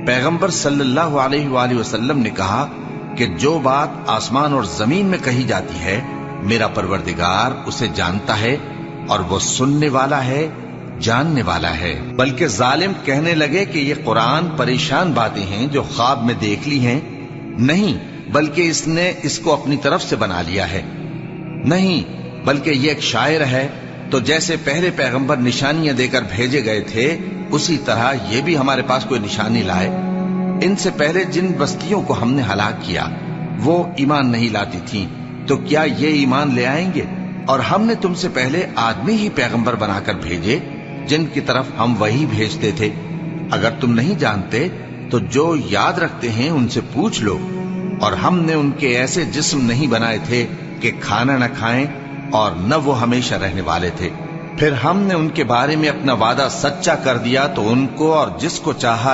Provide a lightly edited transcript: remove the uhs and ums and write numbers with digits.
پیغمبر صلی اللہ علیہ وآلہ وسلم نے کہا کہ جو بات آسمان اور زمین میں کہی جاتی ہے میرا پروردگار اسے جانتا ہے اور وہ سننے والا ہے، جاننے والا ہے۔ بلکہ ظالم کہنے لگے کہ یہ قرآن پریشان باتیں ہیں جو خواب میں دیکھ لی ہیں، نہیں بلکہ اس نے اس کو اپنی طرف سے بنا لیا ہے، نہیں بلکہ یہ ایک شاعر ہے۔ تو جیسے پہلے پیغمبر نشانیاں دے کر بھیجے گئے تھے اسی طرح یہ بھی ہمارے پاس کوئی نشانی لائے۔ ان سے پہلے جن بستیوں کو ہم نے ہلاک کیا وہ ایمان نہیں لاتی تھیں، تو کیا یہ ایمان لے آئیں گے؟ اور ہم نے تم سے پہلے آدمی ہی پیغمبر بنا کر بھیجے جن کی طرف ہم وہی بھیجتے تھے۔ اگر تم نہیں جانتے تو جو یاد رکھتے ہیں ان سے پوچھ لو۔ اور ہم نے ان کے ایسے جسم نہیں بنائے تھے کہ کھانا نہ کھائیں اور نہ وہ ہمیشہ رہنے والے تھے۔ پھر ہم نے ان کے بارے میں اپنا وعدہ سچا کر دیا تو ان کو اور جس کو چاہا